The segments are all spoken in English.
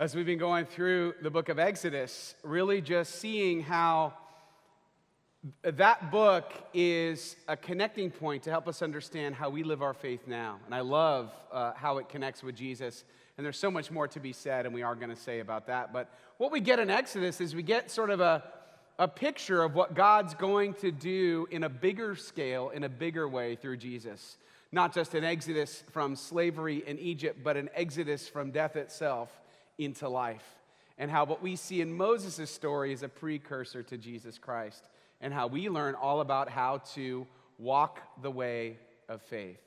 as we've been going through the book of Exodus, really just seeing how that book is a connecting point to help us understand how we live our faith now. And I love how it connects with Jesus. And there's so much more to be said, and we are going to say about that. But what we get in Exodus is we get sort of a picture of what God's going to do in a bigger scale, in a bigger way through Jesus. Not just an exodus from slavery in Egypt, but an exodus from death itself into life. And how what we see in Moses' story is a precursor to Jesus Christ. And how we learn all about how to walk the way of faith.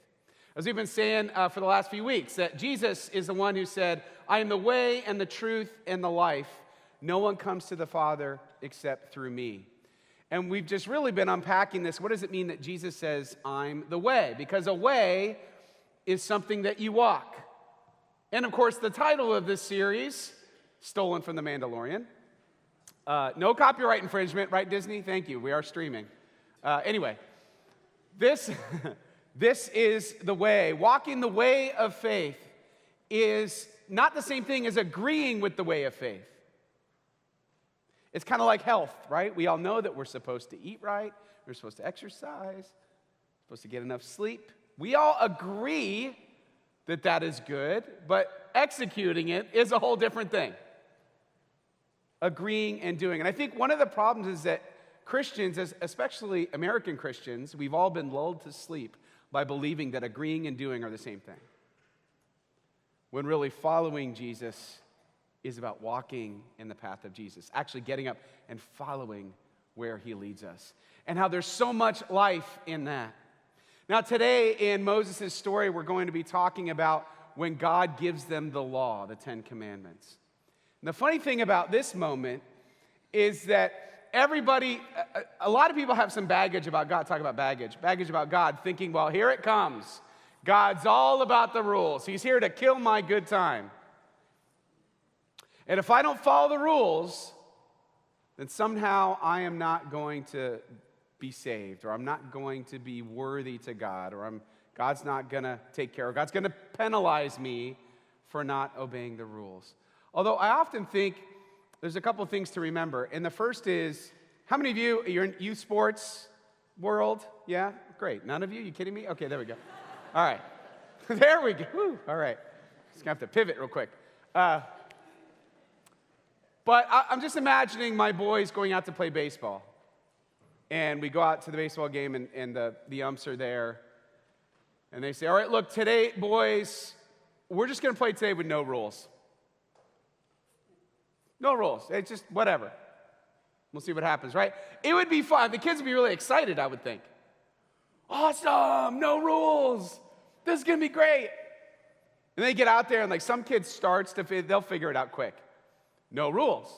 As we've been saying for the last few weeks, that Jesus is the one who said, I am the way and the truth and the life. No one comes to the Father except through me. And we've just really been unpacking this. What does it mean that Jesus says, I'm the way? Because a way is something that you walk. And of course, the title of this series, stolen from The Mandalorian. No copyright infringement, right, Disney? Thank you. We are streaming. Anyway, this is the way. Walking the way of faith is not the same thing as agreeing with the way of faith. It's kind of like health, right? We all know that we're supposed to eat right, we're supposed to exercise, supposed to get enough sleep. We all agree that that is good, but executing it is a whole different thing. Agreeing and doing. And I think one of the problems is that Christians, especially American Christians, we've all been lulled to sleep by believing that agreeing and doing are the same thing. When really following Jesus is about walking in the path of Jesus, actually getting up and following where he leads us. And how there's so much life in that. Now today in Moses' story, we're going to be talking about when God gives them the law, the 10 Commandments. And the funny thing about this moment is that everybody, a lot of people have some baggage about God, talk about baggage about God, thinking, well, here it comes. God's all about the rules. He's here to kill my good time. And if I don't follow the rules, then somehow I am not going to be saved, or I'm not going to be worthy to God, or God's not going to take care of, God's going to penalize me for not obeying the rules. Although I often think there's a couple things to remember. And the first is, how many of you, you're in youth sports world? Yeah? Great. None of you? You kidding me? Okay, there we go. All right. There we go. Whew. All right. Just going to have to pivot real quick. But I'm just imagining my boys going out to play baseball. And we go out to the baseball game, and the umps are there. And they say, all right, look, today, boys, we're just going to play today with no rules. No rules. It's just whatever. We'll see what happens, right? It would be fun. The kids would be really excited, I would think. Awesome. No rules. This is going to be great. And they get out there, and like some kid they'll figure it out quick. No rules.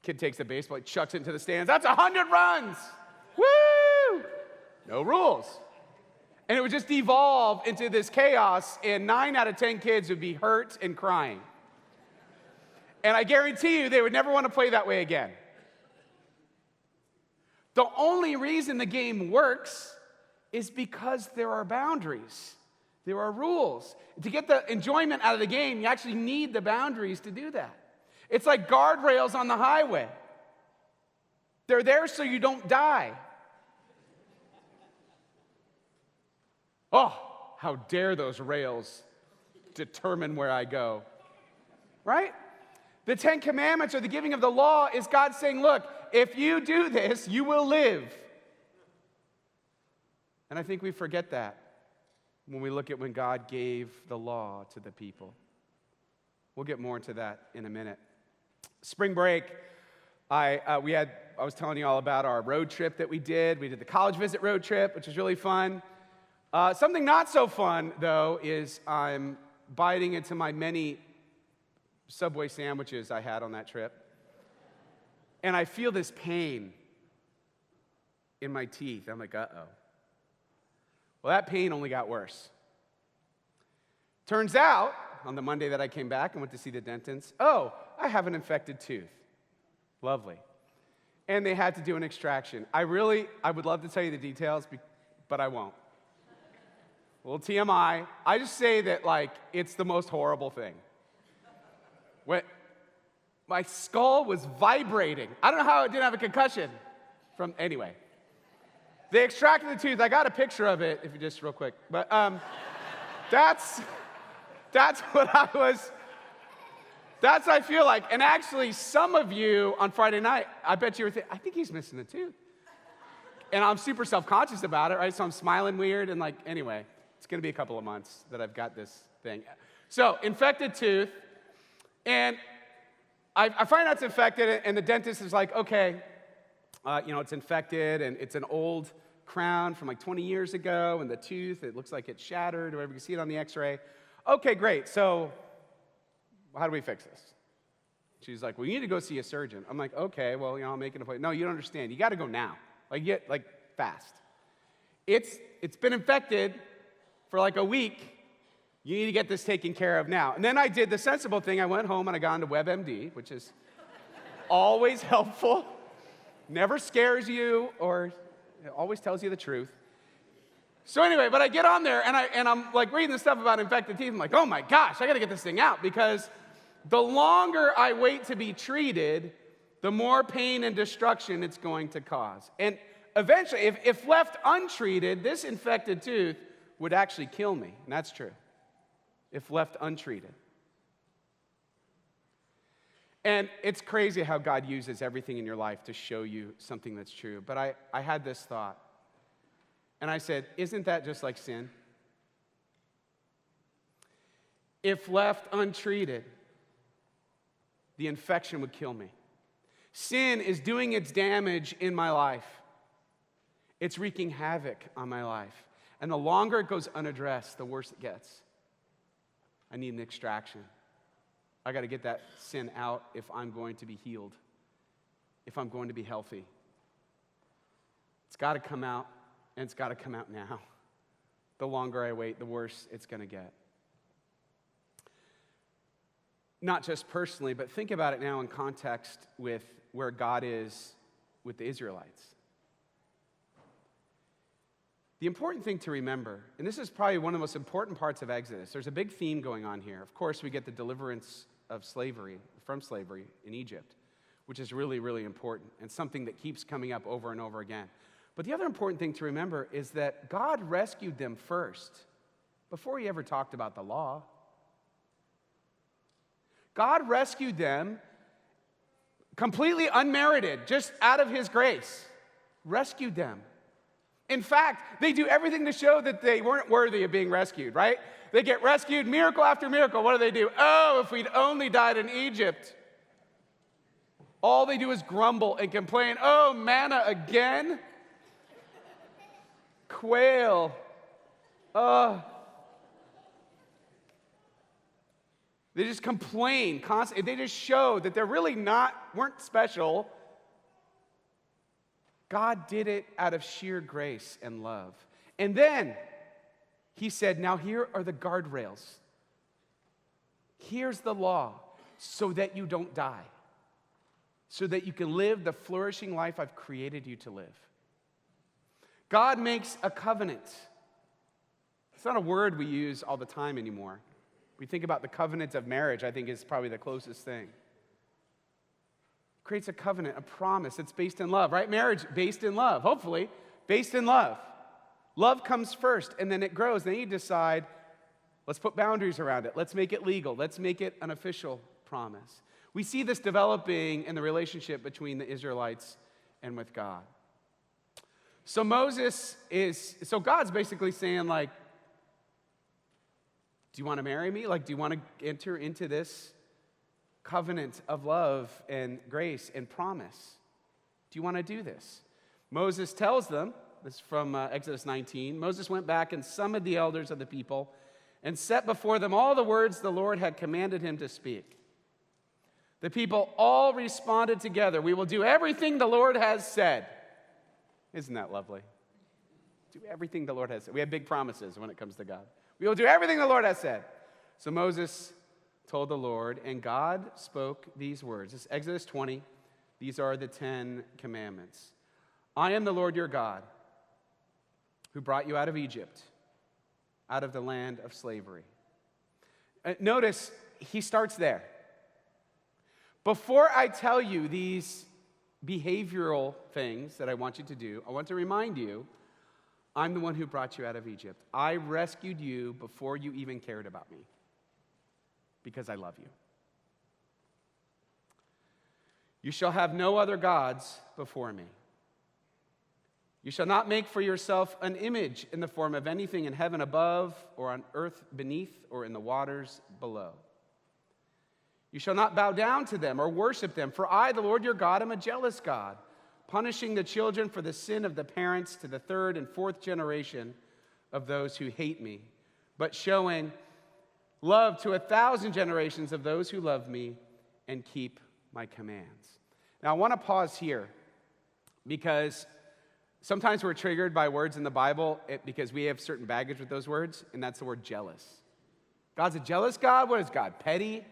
Kid takes the baseball, he chucks it into the stands. That's 100 runs. Woo! No rules. And it would just devolve into this chaos, and 9 out of 10 kids would be hurt and crying. And I guarantee you they would never want to play that way again. The only reason the game works is because there are boundaries. There are rules. To get the enjoyment out of the game, you actually need the boundaries to do that. It's like guardrails on the highway. They're there so you don't die. Oh, how dare those rails determine where I go. Right? The 10 Commandments, or the giving of the law, is God saying, look, if you do this, you will live. And I think we forget that when we look at when God gave the law to the people. We'll get more into that in a minute. Spring break, I was telling you all about our road trip that we did. We did the college visit road trip, which was really fun. Something not so fun, though, is I'm biting into my many Subway sandwiches I had on that trip. And I feel this pain in my teeth. I'm like, uh-oh. Well, that pain only got worse. Turns out, on the Monday that I came back and went to see the dentist, I have an infected tooth. Lovely. And they had to do an extraction. I would love to tell you the details, but I won't. A little TMI. I just say that, it's the most horrible thing. when my skull was vibrating. I don't know how I didn't have a concussion anyway. They extracted the tooth. I got a picture of it, if you just real quick. But that's what that's what I feel like. And actually, some of you on Friday night, I bet you were thinking, I think he's missing a tooth. And I'm super self-conscious about it, right? So I'm smiling weird and anyway, it's gonna be a couple of months that I've got this thing. So, infected tooth, and I find out it's infected, and the dentist is like, okay, it's infected, and it's an old crown from 20 years ago, and the tooth, it looks like it's shattered, or whatever, you can see it on the x-ray. Okay, great, so how do we fix this? She's like, well, you need to go see a surgeon. I'm like, okay, well, I'll make an appointment. No, you don't understand. You got to go now. Fast. It's been infected for a week. You need to get this taken care of now. And then I did the sensible thing. I went home and I got into WebMD, which is always helpful, never scares you, or always tells you the truth. So anyway, but I get on there and I'm reading the stuff about infected teeth. I'm like, oh my gosh, I got to get this thing out, because the longer I wait to be treated, the more pain and destruction it's going to cause. And eventually, if left untreated, this infected tooth would actually kill me. And that's true, if left untreated. And it's crazy how God uses everything in your life to show you something that's true. But I had this thought, and I said, isn't that just like sin? If left untreated, the infection would kill me. Sin is doing its damage in my life. It's wreaking havoc on my life. And the longer it goes unaddressed, the worse it gets. I need an extraction. I got to get that sin out if I'm going to be healed, if I'm going to be healthy. It's got to come out, and it's got to come out now. The longer I wait, the worse it's going to get. Not just personally, but think about it now in context with where God is with the Israelites. The important thing to remember, and this is probably one of the most important parts of Exodus, there's a big theme going on here. Of course, we get the deliverance of slavery, from slavery in Egypt, which is really, really important and something that keeps coming up over and over again. But the other important thing to remember is that God rescued them first, before he ever talked about the law. God rescued them completely unmerited, just out of his grace. Rescued them. In fact, they do everything to show that they weren't worthy of being rescued, right? They get rescued, miracle after miracle. What do? Oh, if we'd only died in Egypt. All they do is grumble and complain. Oh, manna again? Quail. They just complain constantly. They just show that they're really weren't special. God did it out of sheer grace and love. And then he said, now here are the guardrails. Here's the law, so that you don't die, so that you can live the flourishing life I've created you to live. God makes a covenant. It's not a word we use all the time anymore. We think about the covenant of marriage, I think is probably the closest thing. Creates a covenant, a promise that's based in love, right? Marriage based in love, hopefully, based in love. Love comes first, and then it grows. Then you decide, let's put boundaries around it. Let's make it legal. Let's make it an official promise. We see this developing in the relationship between the Israelites and with God. So God's basically saying, do you want to marry me? Do you want to enter into this covenant of love and grace and promise? Do you want to do this? Moses tells them, this is from Exodus 19, Moses went back and summoned the elders of the people and set before them all the words the Lord had commanded him to speak. The people all responded together, we will do everything the Lord has said. Isn't that lovely? Do everything the Lord has said. We have big promises when it comes to God. We will do everything the Lord has said. So Moses told the Lord, and God spoke these words. This is Exodus 20. These are the 10 commandments. I am the Lord your God, who brought you out of Egypt, out of the land of slavery. Notice, he starts there. Before I tell you these behavioral things that I want you to do, I want to remind you, I'm the one who brought you out of Egypt. I rescued you before you even cared about me, because I love you. You shall have no other gods before me. You shall not make for yourself an image in the form of anything in heaven above, or on earth beneath, or in the waters below. You shall not bow down to them or worship them, for I, the Lord your God, am a jealous God, punishing the children for the sin of the parents to the third and fourth generation of those who hate me, but showing love to 1,000 generations of those who love me and keep my commands. Now, I want to pause here because sometimes we're triggered by words in the Bible because we have certain baggage with those words, and that's the word jealous. God's a jealous God. What is God? Petty?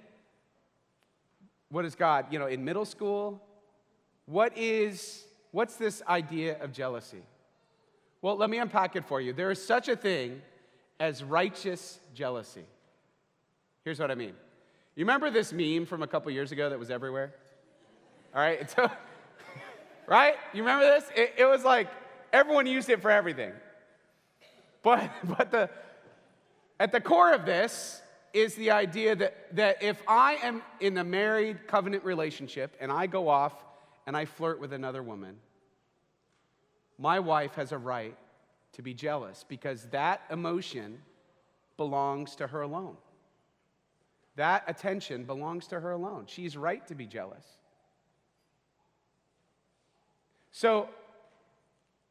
What is God, in middle school? What's this idea of jealousy? Well, let me unpack it for you. There is such a thing as righteous jealousy. Here's what I mean. You remember this meme from a couple years ago that was everywhere? All right, so, right? You remember this? It was like everyone used it for everything. But at the core of this is the idea that if I am in a married covenant relationship and I go off and I flirt with another woman, my wife has a right to be jealous because that emotion belongs to her alone. That attention belongs to her alone. She's right to be jealous. So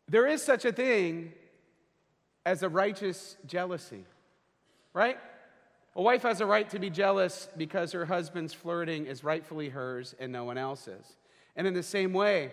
there is such a thing as a righteous jealousy, right? A wife has a right to be jealous because her husband's flirting is rightfully hers and no one else's. And in the same way,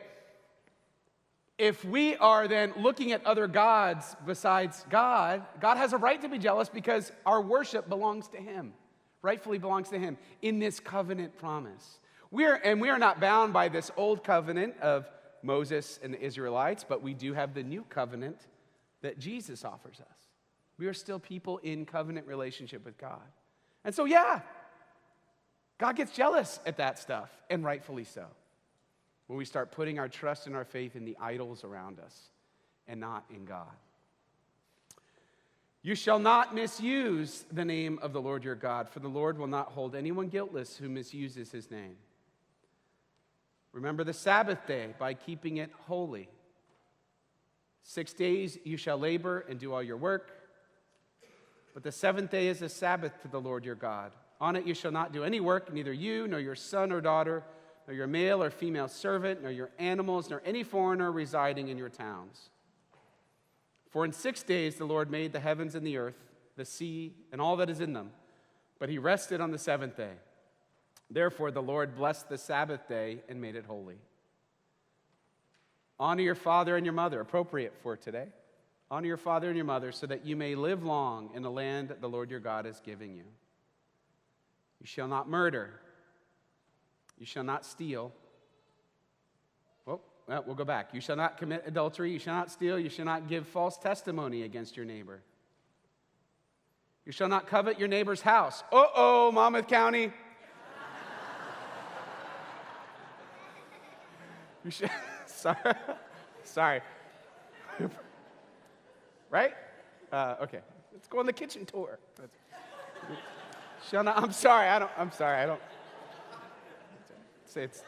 if we are then looking at other gods besides God, God has a right to be jealous because our worship belongs to Him, rightfully belongs to Him in this covenant promise. We are not bound by this old covenant of Moses and the Israelites, but we do have the new covenant that Jesus offers us. We are still people in covenant relationship with God. And so, God gets jealous at that stuff, and rightfully so, when we start putting our trust and our faith in the idols around us and not in God. You shall not misuse the name of the Lord your God, for the Lord will not hold anyone guiltless who misuses His name. Remember the Sabbath day by keeping it holy. 6 days you shall labor and do all your work, but the seventh day is a Sabbath to the Lord your God. On it you shall not do any work, neither you, nor your son or daughter, nor your male or female servant, nor your animals, nor any foreigner residing in your towns. For in 6 days the Lord made the heavens and the earth, the sea, and all that is in them, but He rested on the seventh day. Therefore the Lord blessed the Sabbath day and made it holy. Honor your father and your mother, appropriate for today. Honor your father and your mother so that you may live long in the land that the Lord your God is giving you. You shall not murder. You shall not steal. Well, we'll go back. You shall not commit adultery. You shall not steal. You shall not give false testimony against your neighbor. You shall not covet your neighbor's house. Uh-oh, Monmouth County. You should, sorry. Right? Okay. Let's go on the kitchen tour. I'm sorry. I don't. It's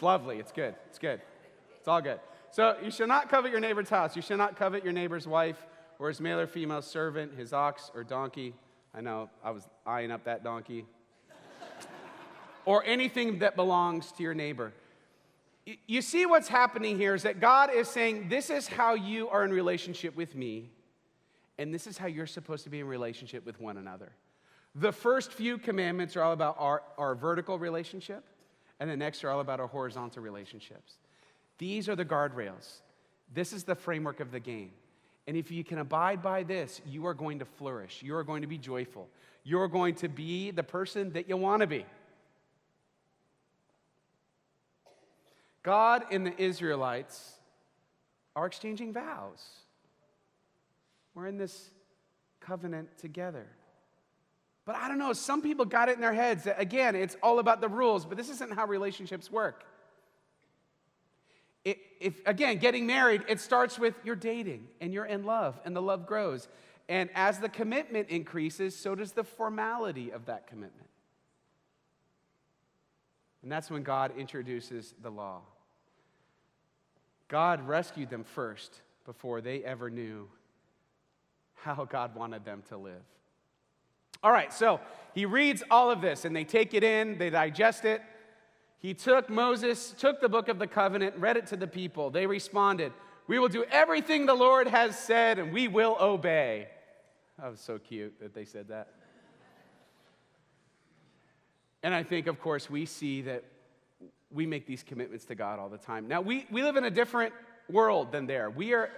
lovely. It's good. It's all good. So you shall not covet your neighbor's house. You shall not covet your neighbor's wife or his male or female servant, his ox or donkey. I know, I was eyeing up that donkey. Or anything that belongs to your neighbor. You see what's happening here is that God is saying, this is how you are in relationship with me, and this is how you're supposed to be in relationship with one another. The first few commandments are all about our vertical relationship, and the next are all about our horizontal relationships. These are the guardrails. This is the framework of the game. And if you can abide by this, you are going to flourish. You are going to be joyful. You are going to be the person that you want to be. God and the Israelites are exchanging vows. We're in this covenant together. But I don't know, some people got it in their heads that, again, it's all about the rules, but this isn't how relationships work. Again, getting married, it starts with you're dating and you're in love and the love grows. And as the commitment increases, so does the formality of that commitment. And that's when God introduces the law. God rescued them first before they ever knew how God wanted them to live. All right, so he reads all of this, and they take it in, they digest it. Moses took the book of the covenant, read it to the people. They responded, "We will do everything the Lord has said, and we will obey." That was so cute that they said that. And I think, of course, we see that we make these commitments to God all the time. Now, we live in a different world than there. We are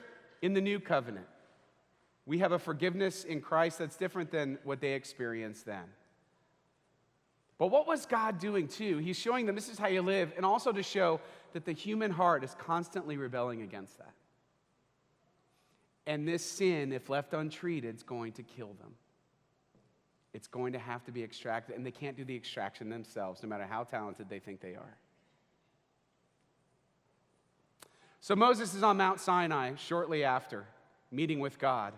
in the new covenant. We have a forgiveness in Christ that's different than what they experienced then. But what was God doing too? He's showing them this is how you live, and also to show that the human heart is constantly rebelling against that. And this sin, if left untreated, is going to kill them. It's going to have to be extracted, and they can't do the extraction themselves, no matter how talented they think they are. So Moses is on Mount Sinai shortly after, meeting with God.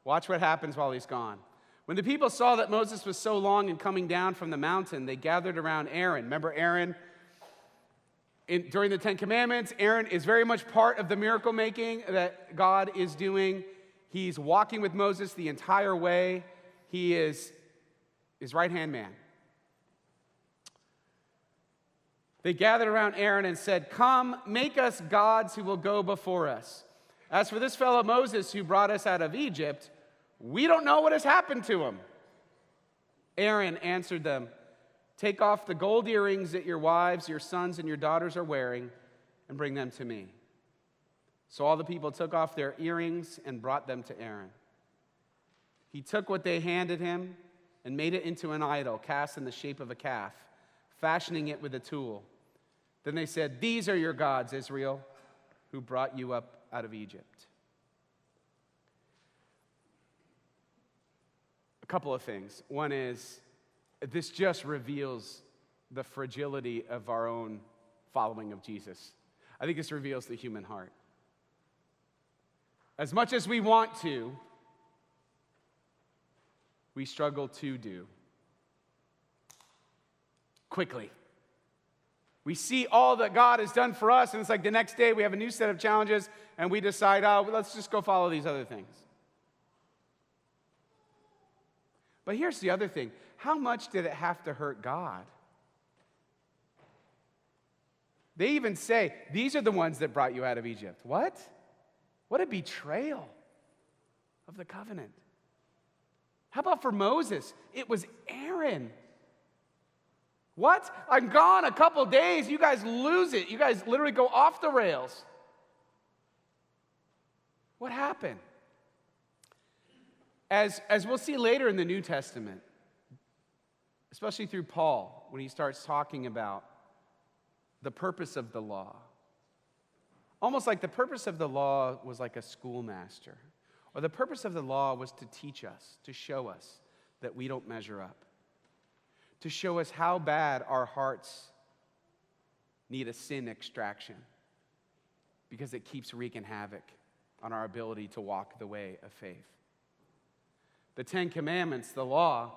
Watch what happens while he's gone. When the people saw that Moses was so long in coming down from the mountain, they gathered around Aaron. Remember Aaron? During the Ten Commandments, Aaron is very much part of the miracle making that God is doing. He's walking with Moses the entire way. He is his right-hand man. They gathered around Aaron and said, "Come, make us gods who will go before us. As for this fellow Moses who brought us out of Egypt, we don't know what has happened to him." Aaron answered them, "Take off the gold earrings that your wives, your sons, and your daughters are wearing, and bring them to me." So all the people took off their earrings and brought them to Aaron. He took what they handed him and made it into an idol cast in the shape of a calf, fashioning it with a tool. Then they said, "These are your gods, Israel, who brought you up out of Egypt." A couple of things. One is, this just reveals the fragility of our own following of Jesus. I think this reveals the human heart. As much as we want to, we struggle to do. Quickly. We see all that God has done for us, and it's like the next day we have a new set of challenges, and we decide, let's just go follow these other things. But here's the other thing. How much did it have to hurt God? They even say, "These are the ones that brought you out of Egypt." What? What a betrayal of the covenant. How about for Moses? It was Aaron. What? I'm gone a couple days. You guys lose it. You guys literally go off the rails. What happened? As we'll see later in the New Testament, especially through Paul, when he starts talking about the purpose of the law. Almost like the purpose of the law was like a schoolmaster. Or the purpose of the law was to teach us, to show us that we don't measure up. To show us how bad our hearts need a sin extraction. Because it keeps wreaking havoc on our ability to walk the way of faith. The Ten Commandments, the law,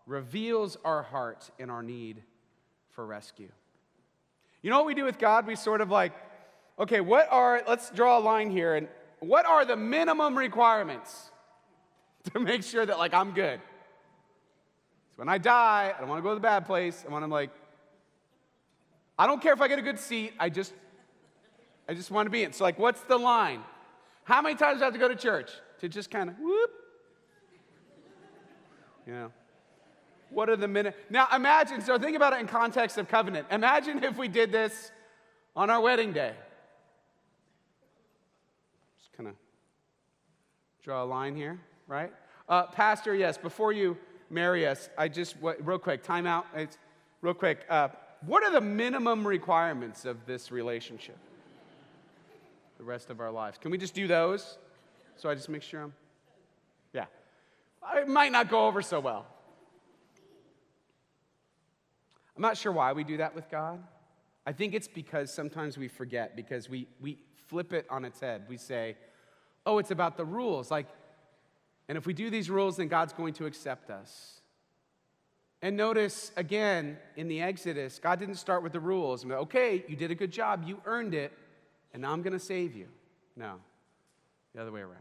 reveals our heart and our need for rescue. You know what we do with God? We sort of like, okay, let's draw a line here, and what are the minimum requirements to make sure that, I'm good? So when I die, I don't want to go to the bad place. I don't care if I get a good seat, I just want to be in. So, what's the line? How many times do I have to go to church to just kind of whoop? What are the minutes? Now imagine, so think about it in context of covenant. Imagine if we did this on our wedding day. Just kind of draw a line here, right? Pastor, yes, before you marry us, real quick, time out. Real quick, what are the minimum requirements of this relationship? The rest of our lives. Can we just do those? So I just make sure yeah. It might not go over so well. I'm not sure why we do that with God. I think it's because sometimes we forget, because we flip it on its head. We say, oh, it's about the rules. And if we do these rules, then God's going to accept us. And notice, again, in the Exodus, God didn't start with the rules. Okay, you did a good job, you earned it, and now I'm going to save you. No, the other way around.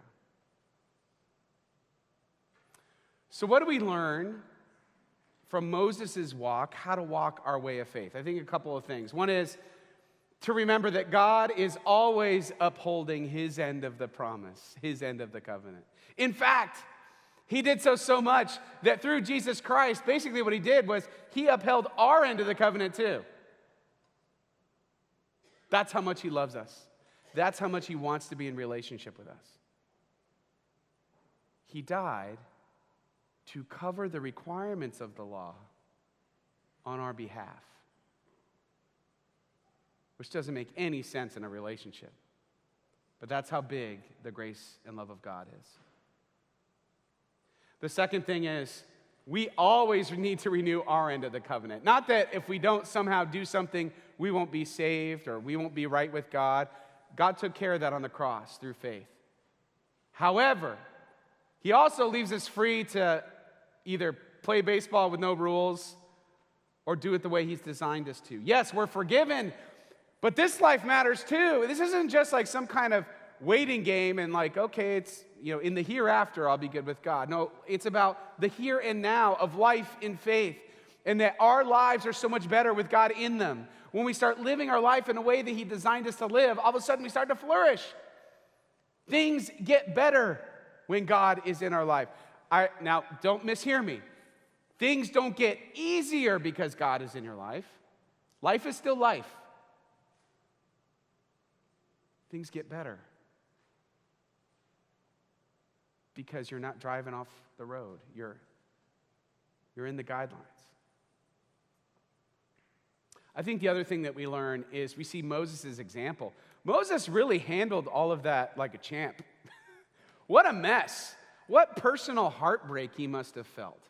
So what do we learn from Moses' walk, how to walk our way of faith? I think a couple of things. One is to remember that God is always upholding his end of the promise, his end of the covenant. In fact, he did so much that through Jesus Christ, basically what he did was he upheld our end of the covenant too. That's how much he loves us. That's how much he wants to be in relationship with us. He died to cover the requirements of the law on our behalf, which doesn't make any sense in a relationship. But that's how big the grace and love of God is. The second thing is, we always need to renew our end of the covenant. Not that if we don't somehow do something, we won't be saved or we won't be right with God. God took care of that on the cross through faith. However, he also leaves us free to either play baseball with no rules or do it the way he's designed us to. Yes, we're forgiven, but this life matters too. This isn't just like some kind of waiting game and okay, it's, in the hereafter I'll be good with God. No, it's about the here and now of life in faith, and that our lives are so much better with God in them. When we start living our life in a way that he designed us to live, all of a sudden we start to flourish. Things get better when God is in our life. Now, don't mishear me. Things don't get easier because God is in your life. Life is still life. Things get better because you're not driving off the road. You're in the guidelines. I think the other thing that we learn is we see Moses' example. Moses really handled all of that like a champ. What a mess. What personal heartbreak he must have felt.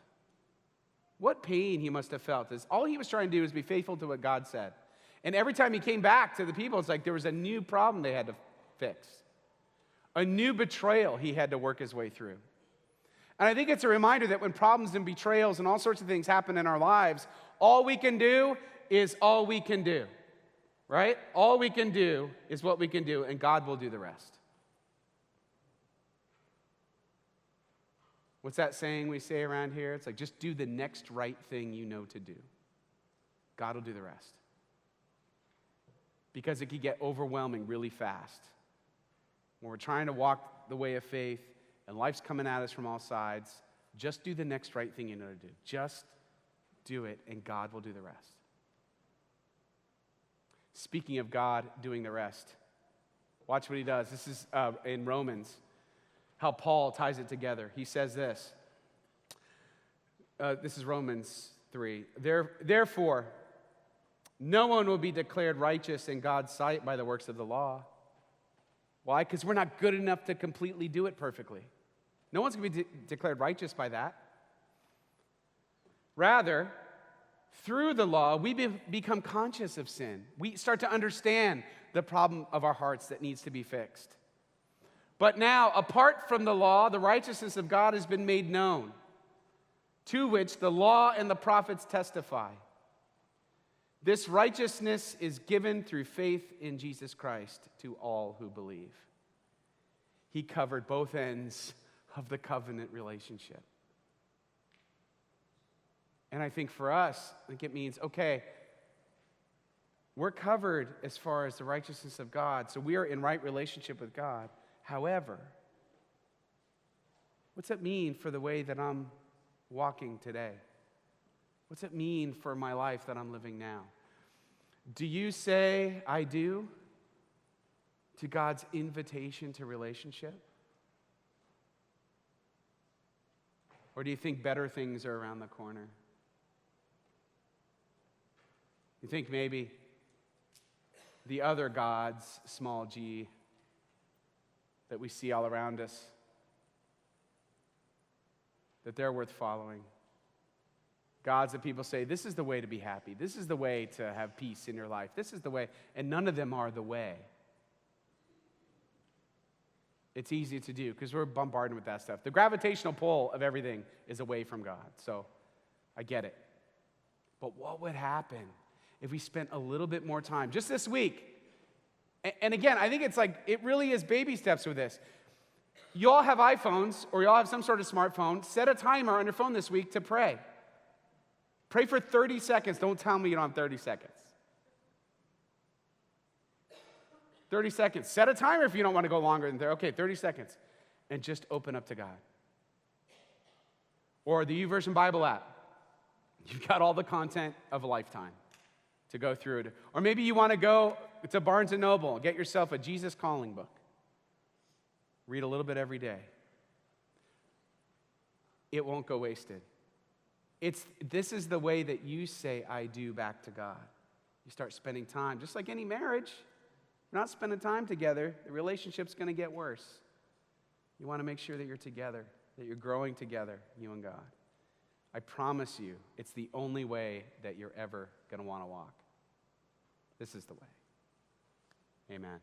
What pain he must have felt. All he was trying to do was be faithful to what God said. And every time he came back to the people, it's like there was a new problem they had to fix. A new betrayal he had to work his way through. And I think it's a reminder that when problems and betrayals and all sorts of things happen in our lives, all we can do is all we can do, right? All we can do is what we can do, and God will do the rest. What's that saying we say around here? It's like, just do the next right thing you know to do. God will do the rest. Because it can get overwhelming really fast. When we're trying to walk the way of faith and life's coming at us from all sides, just do the next right thing you know to do. Just do it, and God will do the rest. Speaking of God doing the rest, watch what he does. This is in Romans, how Paul ties it together. He says this. This is Romans 3. Therefore, no one will be declared righteous in God's sight by the works of the law. Why? Because we're not good enough to completely do it perfectly. No one's going to be declared righteous by that. Rather, through the law, we become conscious of sin. We start to understand the problem of our hearts that needs to be fixed. But now, apart from the law, the righteousness of God has been made known, to which the law and the prophets testify. This righteousness is given through faith in Jesus Christ to all who believe. He covered both ends of the covenant relationship. And I think for us, I think it means, okay, we're covered as far as the righteousness of God, so we are in right relationship with God. However, what's that mean for the way that I'm walking today? What's it mean for my life that I'm living now? Do you say, I do, to God's invitation to relationship? Or do you think better things are around the corner? You think maybe the other gods, small g, that we see all around us, that they're worth following? Gods that people say, this is the way to be happy. This is the way to have peace in your life. This is the way. And none of them are the way. It's easy to do because we're bombarded with that stuff. The gravitational pull of everything is away from God. So I get it. But what would happen if we spent a little bit more time, just this week? And again, I think it's like, it really is baby steps with this. You all have iPhones or you all have some sort of smartphone. Set a timer on your phone this week to pray. Pray for 30 seconds. Don't tell me you don't have 30 seconds. 30 seconds. Set a timer if you don't want to go longer than 30. Okay, 30 seconds. And just open up to God. Or the YouVersion Bible app. You've got all the content of a lifetime to go through it. Or maybe you want to go to Barnes & Noble and get yourself a Jesus Calling book. Read a little bit every day. It won't go wasted. This is the way that you say, I do, back to God. You start spending time, just like any marriage. You're not spending time together, the relationship's going to get worse. You want to make sure that you're together, that you're growing together, you and God. I promise you, it's the only way that you're ever going to want to walk. This is the way. Amen.